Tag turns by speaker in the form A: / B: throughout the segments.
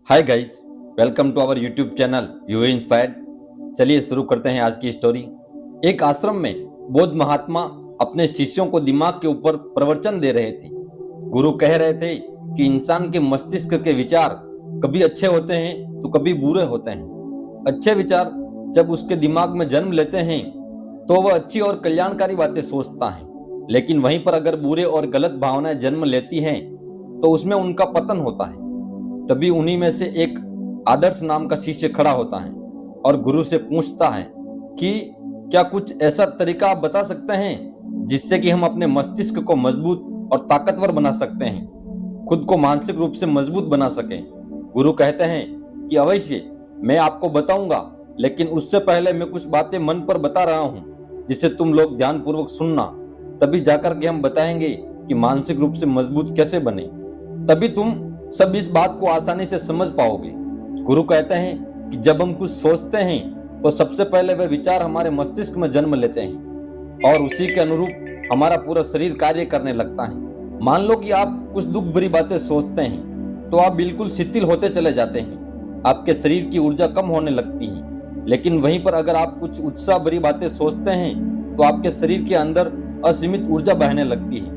A: Hi guys, welcome to our YouTube channel you inspired. चलिए शुरू करते हैं आज की स्टोरी। एक आश्रम में बौद्ध महात्मा अपने शिष्यों को दिमाग के ऊपर प्रवचन दे रहे थे। गुरु कह रहे थे कि इंसान के मस्तिष्क के विचार कभी अच्छे होते हैं तो कभी बुरे होते हैं। अच्छे विचार जब उसके दिमाग में जन्म लेते हैं तो वह अच्छी और कल्याणकारी बातें सोचता है, लेकिन वहीं पर अगर बुरे और गलत भावनाएं जन्म लेती हैं तो उसमें उनका पतन होता है। तभी उन्हीं में से एक आदर्श नाम का शिष्य खड़ा होता है और गुरु से पूछता है कि क्या कुछ ऐसा तरीका आप बता सकते हैं जिससे कि हम अपने मस्तिष्क को मजबूत और ताकतवर बना सकते हैं, खुद को मानसिक रूप से मजबूत बना सकें। गुरु कहते हैं कि अवश्य मैं आपको बताऊंगा, लेकिन उससे पहले मैं कुछ बातें मन पर बता रहा हूं जिसे तुम लोग ध्यानपूर्वक सुनना, तभी जाकर के हम बताएंगे कि मानसिक रूप से मजबूत कैसे बने। तभी तुम सब इस बात को आसानी से समझ पाओगे। गुरु कहते हैं कि जब हम कुछ सोचते हैं तो सबसे पहले वह विचार हमारे मस्तिष्क में जन्म लेते हैं और उसी के अनुरूप हमारा पूरा शरीर कार्य करने लगता है। मान लो कि आप कुछ दुख भरी बातें सोचते हैं तो आप बिल्कुल शिथिल होते चले जाते हैं, आपके शरीर की ऊर्जा कम होने लगती है। लेकिन वहीं पर अगर आप कुछ उत्साह भरी बातें सोचते हैं तो आपके शरीर के अंदर असीमित ऊर्जा बहने लगती है,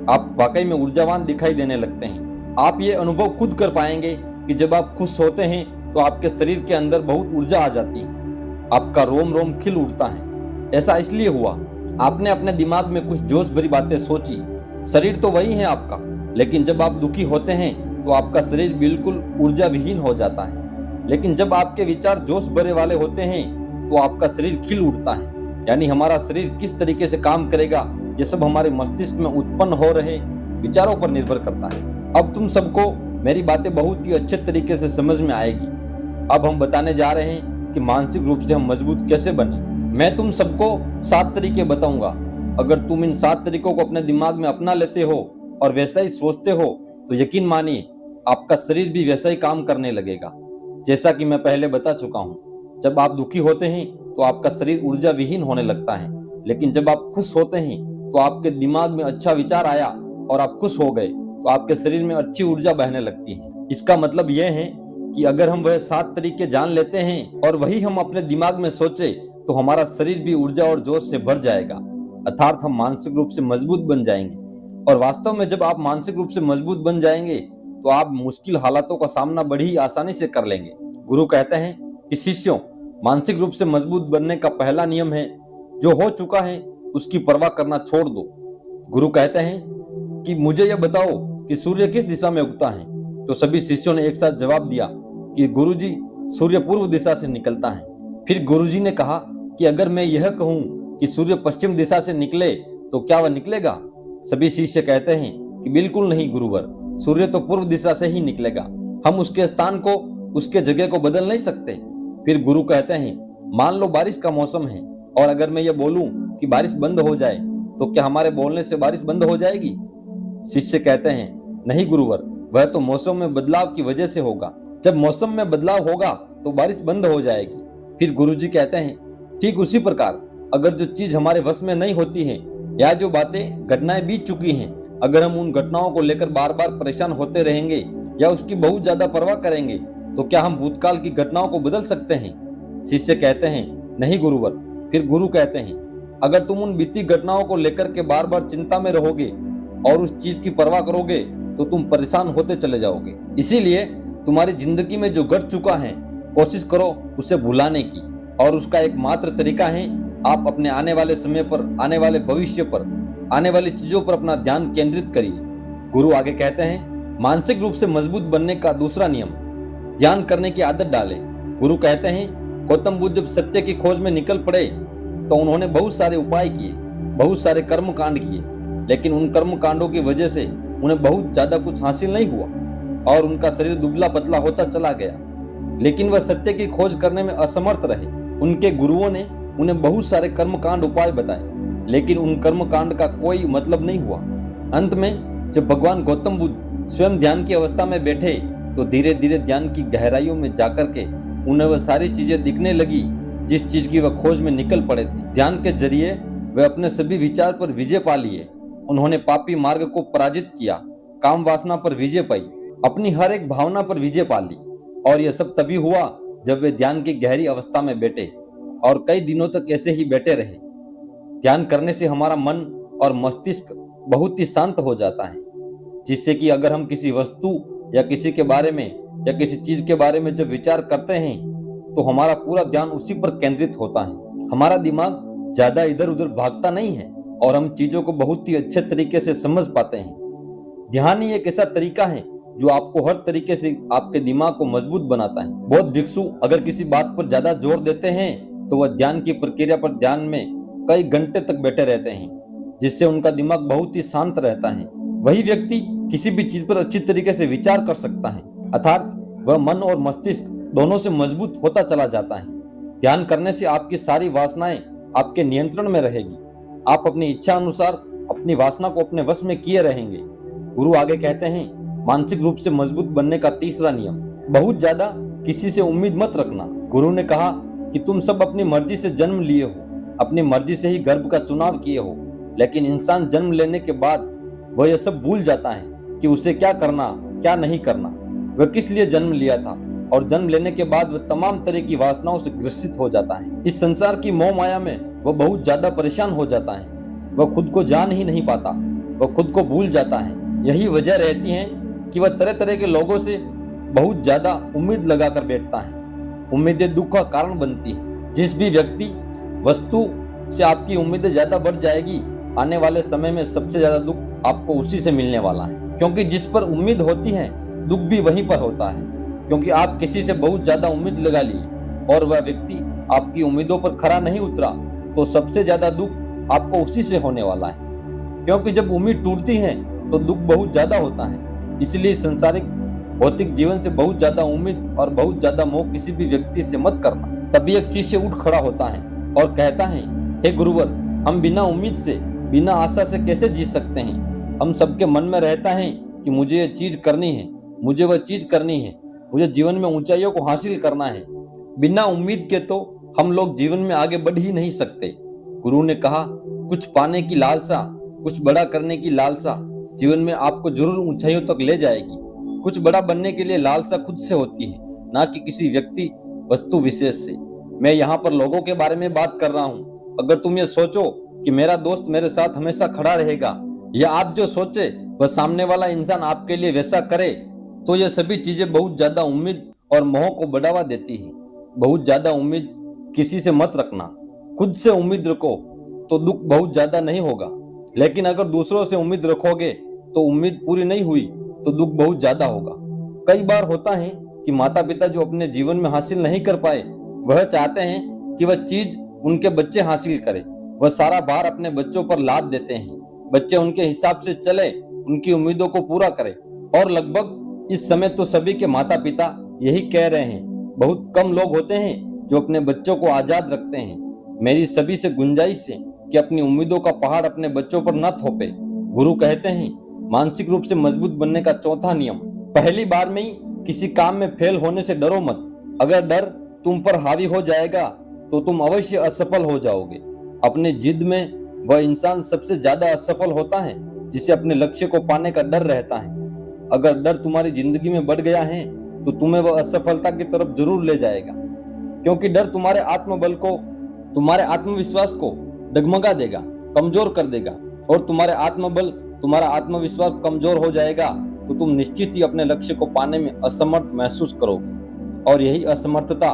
A: आप वाकई में ऊर्जावान दिखाई देने लगते हैं। आप ये अनुभव खुद कर पाएंगे कि जब आप खुश होते हैं तो आपके शरीर के अंदर बहुत ऊर्जा आ जाती है, आपका रोम रोम खिल उठता है। ऐसा इसलिए हुआ, आपने अपने दिमाग में कुछ जोश भरी बातें सोची। शरीर तो वही है आपका, लेकिन जब आप दुखी होते हैं तो आपका शरीर बिल्कुल ऊर्जा विहीन हो जाता है। लेकिन जब आपके विचार जोश भरे वाले होते हैं तो आपका शरीर खिल उठता है। यानी हमारा शरीर किस तरीके से काम करेगा ये सब हमारे मस्तिष्क में उत्पन्न हो रहे विचारों पर निर्भर करता है। अब तुम सबको मेरी बातें बहुत ही अच्छे तरीके से समझ में आएगी। अब हम बताने जा रहे हैं कि मानसिक रूप से हम मजबूत कैसे बने। मैं तुम सबको 7 तरीके बताऊंगा। अगर तुम इन 7 तरीकों को अपने दिमाग में अपना लेते हो और वैसा ही सोचते हो तो यकीन मानिए आपका शरीर भी वैसा ही काम करने लगेगा। जैसा कि मैं पहले बता चुका हूँ, जब आप दुखी होते हैं तो आपका शरीर ऊर्जा विहीन होने लगता है, लेकिन जब आप खुश होते हैं तो आपके दिमाग में अच्छा विचार आया और आप खुश हो गए तो आपके शरीर में अच्छी ऊर्जा बहने लगती है। इसका मतलब यह है कि अगर हम वह 7 तरीके जान लेते हैं और वही हम अपने दिमाग में सोचे तो हमारा शरीर भी ऊर्जा और जोश से भर जाएगा, अर्थात हम मानसिक रूप से मजबूत बन जाएंगे। और वास्तव में जब आप मानसिक रूप से मजबूत बन जाएंगे तो आप मुश्किल हालातों का सामना बड़ी आसानी से कर लेंगे। गुरु कहते हैं कि शिष्यों, मानसिक रूप से मजबूत बनने का पहला नियम है, जो हो चुका है उसकी परवाह करना छोड़ दो। गुरु कहते हैं कि मुझे यह बताओ कि सूर्य किस दिशा में उगता है। तो सभी शिष्यों ने एक साथ जवाब दिया कि गुरुजी, सूर्य पूर्व दिशा से निकलता है। फिर गुरुजी ने कहा कि अगर मैं यह कहूं कि सूर्य पश्चिम दिशा से निकले तो क्या वह निकलेगा? सभी शिष्य कहते हैं कि बिल्कुल नहीं गुरुवर, सूर्य तो पूर्व दिशा से ही निकलेगा, हम उसके स्थान को, उसके जगह को बदल नहीं सकते। फिर गुरु कहते हैं, मान लो बारिश का मौसम है और अगर मैं ये बोलूं कि बारिश बंद हो जाए तो क्या हमारे बोलने से बारिश बंद हो जाएगी? शिष्य कहते हैं, नहीं गुरुवर, वह तो मौसम में बदलाव की वजह से होगा, जब मौसम में बदलाव होगा तो बारिश बंद हो जाएगी। फिर गुरुजी कहते हैं, ठीक उसी प्रकार अगर जो चीज हमारे वश में नहीं होती है या जो बातें घटनाएं बीत चुकी हैं, अगर हम उन घटनाओं को लेकर बार बार परेशान होते रहेंगे या उसकी बहुत ज्यादा परवाह करेंगे तो क्या हम भूतकाल की घटनाओं को बदल सकते हैं? शिष्य कहते हैं, नहीं गुरुवर। फिर गुरु कहते हैं, अगर तुम उन बीती घटनाओं को लेकर के बार बार चिंता में रहोगे और उस चीज की परवाह करोगे तो तुम परेशान होते चले जाओगे। इसीलिए तुम्हारी जिंदगी में जो घट चुका है कोशिश करो उसे भुलाने की, और उसका एकमात्र तरीका है आप अपने आने वाले समय पर, आने वाले भविष्य पर, आने वाली चीजों पर अपना ध्यान केंद्रित करिए। गुरु आगे कहते हैं, मानसिक रूप से मजबूत बनने का दूसरा नियम, ध्यान करने की आदत डालें। गुरु कहते हैं, गौतम बुद्ध जब सत्य की खोज में निकल पड़े तो उन्होंने बहुत सारे उपाय किए, बहुत सारे कर्म कांड किए, लेकिन उन कर्म कांडों की वजह से उन्हें बहुत ज्यादा कुछ हासिल नहीं हुआ और उनका शरीर दुबला पतला होता चला गया। लेकिन वह सत्य की खोज करने में असमर्थ रहे। उनके गुरुओं ने उन्हें बहुत सारे कर्म कांड उपाय बताए, लेकिन उन कर्म कांड का कोई मतलब नहीं हुआ। अंत में जब भगवान गौतम बुद्ध स्वयं ध्यान की अवस्था में बैठे तो धीरे धीरे ध्यान की गहराइयों में जाकर के उन्हें वह सारी चीजें दिखने लगी जिस चीज की वह खोज में निकल पड़े थे। ध्यान के जरिए वे अपने सभी विचार पर विजय पा लिए। उन्होंने पापी मार्ग को पराजित किया, काम वासना पर विजय पाई, अपनी हर एक भावना पर विजय पा ली। और यह सब तभी हुआ जब वे ध्यान की गहरी अवस्था में बैठे और कई दिनों तक ऐसे ही बैठे रहे। ध्यान करने से हमारा मन और मस्तिष्क बहुत ही शांत हो जाता है, जिससे कि अगर हम किसी वस्तु या किसी के बारे में या किसी चीज के बारे में जब विचार करते हैं तो हमारा पूरा ध्यान उसी पर केंद्रित होता है। हमारा दिमाग ज्यादा इधर उधर भागता नहीं है और हम चीजों को बहुत ही अच्छे तरीके से समझ पाते हैं। ध्यान ही एक ऐसा तरीका है जो आपको हर तरीके से आपके दिमाग को मजबूत बनाता है। बौद्ध भिक्षु अगर किसी बात पर ज्यादा जोर देते हैं तो वह ध्यान की प्रक्रिया पर ध्यान में कई घंटे तक बैठे रहते हैं, जिससे उनका दिमाग बहुत ही शांत रहता है। वही व्यक्ति किसी भी चीज पर अच्छी तरीके से विचार कर सकता है, अर्थात वह मन और मस्तिष्क दोनों से मजबूत होता चला जाता है। ध्यान करने से आपकी सारी वासनाएं आपके नियंत्रण में रहेगी। आप अपनी इच्छा अनुसार अपनी वासना को अपने वश में किए रहेंगे। गुरु आगे कहते हैं, मानसिक रूप से मजबूत बनने का तीसरा नियम, बहुत ज्यादा किसी से उम्मीद मत रखना। गुरु ने कहा कि तुम सब अपनी मर्जी से जन्म लिए हो, अपनी मर्जी से ही गर्भ का चुनाव किए हो, लेकिन इंसान जन्म लेने के बाद वह यह सब भूल जाता है कि उसे क्या करना क्या नहीं करना, वह किस लिए जन्म लिया था, और जन्म लेने के बाद वह तमाम तरह की वासनाओं से ग्रसित हो जाता है। इस संसार की मोह माया में वह बहुत ज्यादा परेशान हो जाता है। वह खुद को जान ही नहीं पाता, वह खुद को भूल जाता है। यही वजह रहती है कि वह तरह तरह के लोगों से बहुत ज्यादा उम्मीद लगाकर बैठता है। उम्मीदें दुख का कारण बनती है। जिस भी व्यक्ति वस्तु से आपकी उम्मीदें ज्यादा बढ़ जाएगी, आने वाले समय में सबसे ज्यादा दुख आपको उसी से मिलने वाला है, क्योंकि जिस पर उम्मीद होती है दुख भी वहीं पर होता है। क्योंकि आप किसी से बहुत ज्यादा उम्मीद लगा लिए और वह व्यक्ति आपकी उम्मीदों पर खरा नहीं उतरा, तो सबसे ज्यादा दुख आपको उसी से होने वाला है। क्योंकि जब उम्मीद टूटती है तो दुख बहुत ज्यादा होता है। इसलिए सांसारिक भौतिक जीवन से बहुत ज्यादा उम्मीद और बहुत ज्यादा मोह किसी भी व्यक्ति से मत करना। तभी एक शिष्य उठ खड़ा होता है और कहता है, हे गुरुवर, हम बिना उम्मीद से बिना आशा से कैसे जी सकते हैं? हम सबके मन में रहता है कि मुझे ये चीज करनी है, मुझे वह चीज करनी है, मुझे जीवन में ऊंचाइयों को हासिल करना है। बिना उम्मीद के तो हम लोग जीवन में आगे बढ़ ही नहीं सकते। गुरु ने कहा, कुछ पाने की लालसा, कुछ बड़ा करने की लालसा जीवन में आपको जरूर ऊंचाइयों तक ले जाएगी। कुछ बड़ा बनने के लिए लालसा खुद से होती है, ना कि किसी व्यक्ति वस्तु विशेष से। मैं यहाँ पर लोगों के बारे में बात कर रहा हूँ। अगर तुम ये सोचो कि मेरा दोस्त मेरे साथ हमेशा खड़ा रहेगा, या आप जो सोचे वह सामने वाला इंसान आपके लिए वैसा करे, तो ये सभी चीजें बहुत ज्यादा उम्मीद और मोह को बढ़ावा देती है। बहुत ज्यादा उम्मीद किसी से मत रखना। खुद से उम्मीद रखो तो दुख बहुत ज्यादा नहीं होगा, लेकिन अगर दूसरों से उम्मीद रखोगे तो उम्मीद पूरी नहीं हुई तो दुख बहुत ज्यादा होगा। कई बार होता है कि माता पिता जो अपने जीवन में हासिल नहीं कर पाए, वह चाहते हैं कि वह चीज उनके बच्चे हासिल करें। वह सारा भार अपने बच्चों पर लाद देते हैं। बच्चे उनके हिसाब से चले, उनकी उम्मीदों को पूरा करें। और लगभग इस समय तो सभी के माता पिता यही कह रहे हैं। बहुत कम लोग होते हैं जो अपने बच्चों को आजाद रखते हैं। मेरी सभी से गुंजाइश है कि अपनी उम्मीदों का पहाड़ अपने बच्चों पर न थोपे। गुरु कहते हैं, मानसिक रूप से मजबूत बनने का चौथा नियम, पहली बार में ही किसी काम में फेल होने से डरो मत। अगर डर तुम पर हावी हो जाएगा तो तुम अवश्य असफल हो जाओगे। अपने जिद में वह इंसान सबसे ज्यादा असफल होता है जिसे अपने लक्ष्य को पाने का डर रहता है। अगर डर तुम्हारी जिंदगी में बढ़ गया है तो तुम्हें वह असफलता की तरफ जरूर ले जाएगा, क्योंकि डर तुम्हारे आत्मबल को, तुम्हारे आत्मविश्वास को डगमगा देगा, कमजोर कर देगा। और तुम्हारा आत्मविश्वास कमजोर हो जाएगा तो तुम निश्चित ही अपने लक्ष्य को पाने में असमर्थ महसूस करोगे, और यही असमर्थता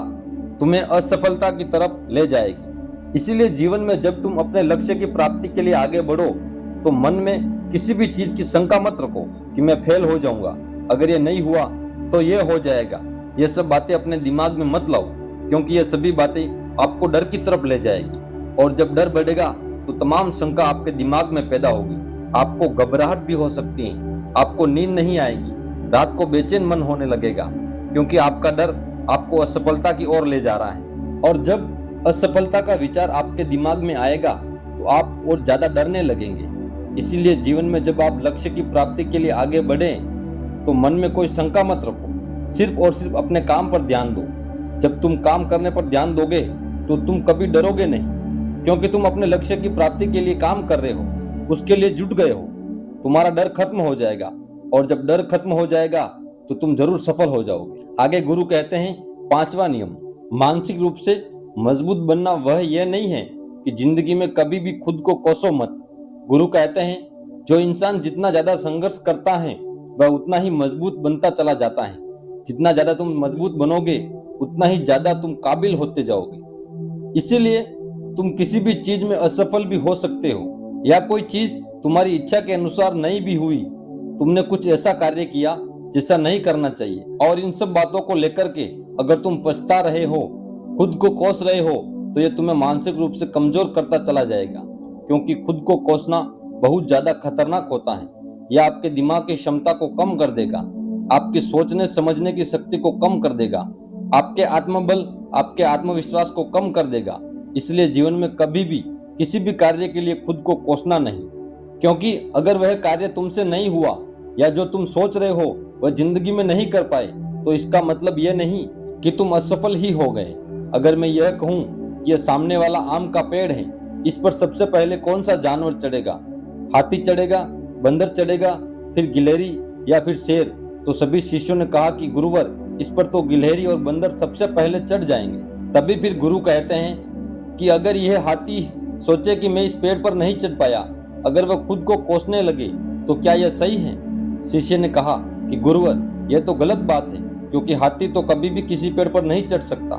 A: तुम्हें असफलता की तरफ ले जाएगी। इसीलिए जीवन में जब तुम अपने लक्ष्य की प्राप्ति के लिए आगे बढ़ो तो मन में किसी भी चीज की शंका मत रखो कि मैं फेल हो जाऊंगा, अगर ये नहीं हुआ तो ये हो जाएगा। ये सब बातें अपने दिमाग में मत लाओ, क्योंकि ये सभी बातें आपको डर की तरफ ले जाएगी। और जब डर बढ़ेगा तो तमाम शंका आपके दिमाग में पैदा होगी। आपको घबराहट भी हो सकती है, आपको नींद नहीं आएगी, रात को बेचैन मन होने लगेगा, क्योंकि आपका डर आपको असफलता की ओर ले जा रहा है। और जब असफलता का विचार आपके दिमाग में आएगा तो आप और ज्यादा डरने लगेंगे। इसीलिए जीवन में जब आप लक्ष्य की प्राप्ति के लिए आगे बढ़े तो मन में कोई शंका मत रखो, सिर्फ और सिर्फ अपने काम पर ध्यान दो। जब तुम काम करने पर ध्यान दोगे तो तुम कभी डरोगे नहीं, क्योंकि तुम अपने लक्ष्य की प्राप्ति के लिए काम कर रहे हो, उसके लिए जुट गए हो। तुम्हारा डर खत्म हो जाएगा, और जब डर खत्म हो जाएगा तो तुम जरूर सफल हो जाओगे। आगे गुरु कहते हैं पांचवा नियम, मानसिक रूप से मजबूत बनना वह यह नहीं है कि जिंदगी में कभी भी खुद को कोसो मत। गुरु कहते हैं जो इंसान जितना ज्यादा संघर्ष करता है वह उतना ही मजबूत बनता चला जाता है। जितना ज्यादा तुम मजबूत बनोगे उतना ही ज्यादा तुम काबिल होते जाओगे। इसीलिए तुम किसी भी चीज में असफल भी हो सकते हो या कोई चीज तुम्हारी इच्छा के अनुसार नहीं भी हुई, तुमने कुछ ऐसा कार्य किया जैसा नहीं करना चाहिए, और इन सब बातों को लेकर के अगर तुम पछता रहे हो, खुद को कोस रहे हो, तो ये तुम्हें मानसिक रूप से कमजोर करता चला जाएगा। क्योंकि खुद को कोसना बहुत ज्यादा खतरनाक होता है। यह आपके दिमाग की क्षमता को कम कर देगा, आपकी सोचने समझने की शक्ति को कम कर देगा, आपके आत्मबल, आपके आत्मविश्वास को कम कर देगा। इसलिए जीवन में कभी भी किसी भी कार्य के लिए खुद को कोसना नहीं, क्योंकि अगर वह कार्य तुमसे नहीं हुआ या जो तुम सोच रहे हो वह जिंदगी में नहीं कर पाए, तो इसका मतलब यह नहीं कि तुम असफल ही हो गए। अगर मैं यह कहूं कि यह सामने वाला आम का पेड़ है, इस पर सबसे पहले कौन सा जानवर चढ़ेगा? हाथी चढ़ेगा, बंदर चढ़ेगा, फिर गिलहरी या फिर शेर? तो सभी शिष्यों ने कहा कि गुरुवर, इस पर तो गिलहरी और बंदर सबसे पहले चढ़ जाएंगे। तभी फिर गुरु कहते हैं कि अगर यह हाथी सोचे कि मैं इस पेड़ पर नहीं चढ़ पाया, अगर वह खुद को कोसने लगे, तो क्या यह सही है? शिष्य ने कहा कि गुरुवर, यह तो गलत बात है, क्योंकि हाथी तो कभी भी किसी पेड़ पर नहीं चढ़ सकता।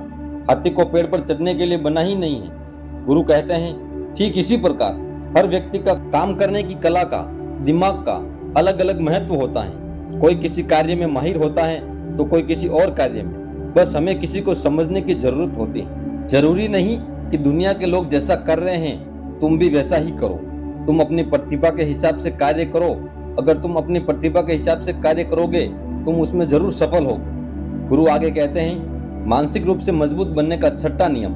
A: हाथी को पेड़ पर चढ़ने के लिए बना ही नहीं है। गुरु कहते हैं ठीक इसी प्रकार हर व्यक्ति का काम करने की कला का, दिमाग का अलग अलग महत्व होता है। कोई किसी कार्य में माहिर होता है तो कोई किसी और कार्य में। बस हमें किसी को समझने की जरूरत होती है। जरूरी नहीं कि दुनिया के लोग जैसा कर रहे हैं तुम भी वैसा ही करो। तुम अपनी प्रतिभा के हिसाब से कार्य करो। अगर तुम अपनी प्रतिभा के हिसाब से कार्य करोगे तुम उसमें जरूर सफल होगे। गुरु आगे कहते हैं मानसिक रूप से मजबूत बनने का छठा नियम,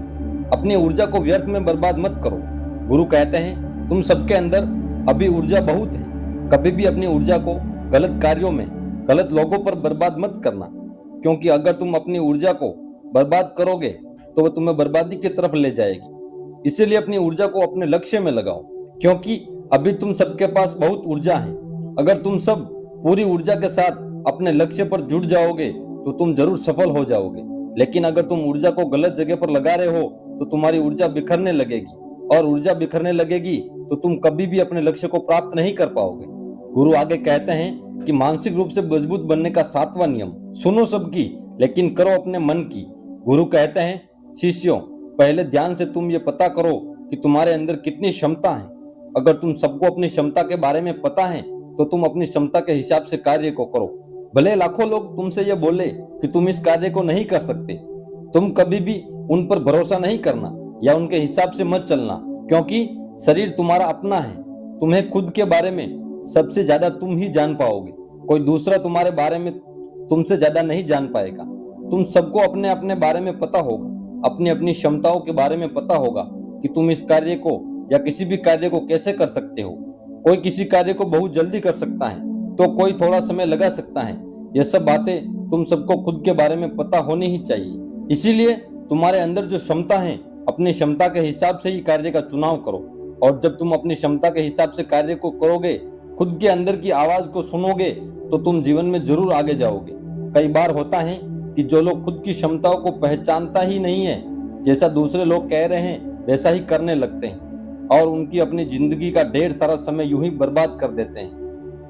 A: अपनी ऊर्जा को व्यर्थ में बर्बाद मत करो। गुरु कहते हैं तुम सबके अंदर अभी ऊर्जा बहुत है। कभी भी अपनी ऊर्जा को गलत कार्यों में, गलत लोगों पर बर्बाद मत करना, क्योंकि अगर तुम अपनी ऊर्जा को बर्बाद करोगे तो वह तुम्हें बर्बादी की तरफ ले जाएगी। इसीलिए अपनी ऊर्जा को अपने लक्ष्य में लगाओ, क्योंकि अभी तुम सबके पास बहुत ऊर्जा है। अगर तुम सब पूरी ऊर्जा के साथ अपने लक्ष्य पर जुट जाओगे तो तुम जरूर सफल हो जाओगे। लेकिन अगर तुम ऊर्जा को गलत जगह पर लगा रहे हो तो तुम्हारी ऊर्जा बिखरने लगेगी, और ऊर्जा बिखरने लगेगी तो तुम कभी भी अपने लक्ष्य को प्राप्त नहीं कर पाओगे। गुरु आगे कहते हैं कि मानसिक रूप से मजबूत बनने का सातवां नियम, सुनो सबकी लेकिन करो अपने मन की। गुरु कहते हैं शिष्यों, पहले ध्यान से तुम ये पता करो कि तुम्हारे अंदर कितनी क्षमता है। अगर तुम सबको अपनी क्षमता के बारे में पता है तो तुम अपनी क्षमता के हिसाब से कार्य को करो। भले लाखों लोग तुमसे ये बोले कि तुम इस कार्य को नहीं कर सकते, तुम कभी भी उन पर भरोसा नहीं करना या उनके हिसाब से मत चलना, क्योंकि शरीर तुम्हारा अपना है। तुम्हें खुद के बारे में सबसे ज्यादा तुम ही जान पाओगे। कोई दूसरा तुम्हारे बारे में तुमसे ज्यादा नहीं जान पाएगा। तुम सबको अपने अपने बारे में पता होगा, अपनी अपनी क्षमताओं के बारे में पता होगा कि तुम इस कार्य को या किसी भी कार्य को कैसे कर सकते हो। कोई किसी कार्य को बहुत जल्दी कर सकता है तो कोई थोड़ा समय लगा सकता है। ये सब बातें तुम सबको खुद के बारे में पता होनी ही चाहिए। इसीलिए तुम्हारे अंदर जो क्षमता है, अपनी क्षमता के हिसाब से ही कार्य का चुनाव करो। और जब तुम अपनी क्षमता के हिसाब से कार्य को करोगे, खुद के अंदर की आवाज को सुनोगे, तो तुम जीवन में जरूर आगे जाओगे। कई बार होता है कि जो लोग खुद की क्षमताओं को पहचानता ही नहीं है, जैसा दूसरे लोग कह रहे हैं वैसा ही करने लगते हैं और उनकी अपनी जिंदगी का ढेर सारा समय यूं ही बर्बाद कर देते हैं।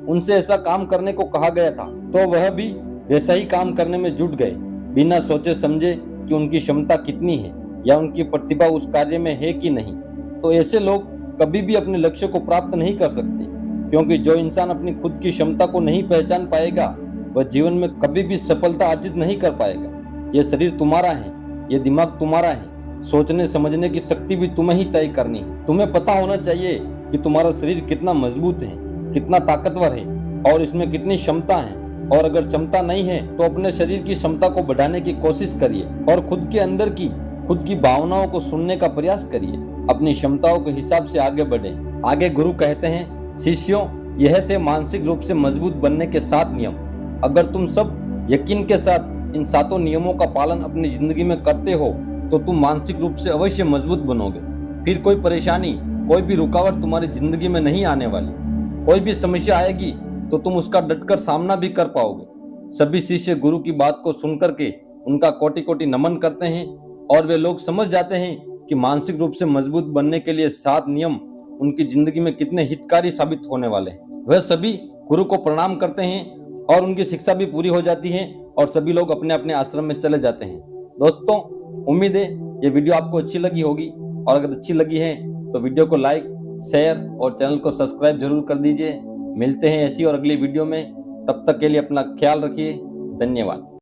A: उनसे ऐसा काम करने को कहा गया था तो वह भी वैसा ही काम करने में जुट गए, बिना सोचे समझे कि उनकी क्षमता कितनी है या उनकी प्रतिभा उस कार्य में है कि नहीं। तो ऐसे लोग कभी भी अपने लक्ष्य को प्राप्त नहीं कर सकते, क्योंकि जो इंसान अपनी खुद की क्षमता को नहीं पहचान पाएगा वह जीवन में कभी भी सफलता अर्जित नहीं कर पाएगा। यह शरीर तुम्हारा है, यह दिमाग तुम्हारा है, सोचने समझने की शक्ति भी तुम्हें ही तय करनी है। तुम्हें पता होना चाहिए कि तुम्हारा शरीर कितना मजबूत है, कितना ताकतवर है और इसमें कितनी क्षमता है। और अगर क्षमता नहीं है तो अपने शरीर की क्षमता को बढ़ाने की कोशिश करिए और खुद के अंदर की खुद की भावनाओं को सुनने का प्रयास करिए। अपनी क्षमताओं के हिसाब से आगे बढ़े। आगे गुरु कहते हैं शिष्यों, यह थे मानसिक रूप से मजबूत बनने के 7 नियम। अगर तुम सब यकीन के साथ इन 7 नियमों का पालन अपनी जिंदगी में करते हो तो तुम मानसिक रूप से अवश्य मजबूत बनोगे। फिर कोई परेशानी, कोई भी रुकावट तुम्हारी जिंदगी में नहीं आने वाली। कोई भी समस्या आएगी तो तुम उसका डटकर सामना भी कर पाओगे। सभी शिष्य गुरु की बात को सुनकर के उनका कोटि कोटि नमन करते हैं और वे लोग समझ जाते हैं कि मानसिक रूप से मजबूत बनने के लिए 7 नियम उनकी जिंदगी में कितने हितकारी साबित होने वाले हैं। वह सभी गुरु को प्रणाम करते हैं और उनकी शिक्षा भी पूरी हो जाती है और सभी लोग अपने अपने आश्रम में चले जाते हैं। दोस्तों, उम्मीद है ये वीडियो आपको अच्छी लगी होगी और अगर अच्छी लगी है तो वीडियो को लाइक, शेयर और चैनल को सब्सक्राइब जरूर कर दीजिए। मिलते हैं ऐसी और अगली वीडियो में, तब तक के लिए अपना ख्याल रखिए। धन्यवाद।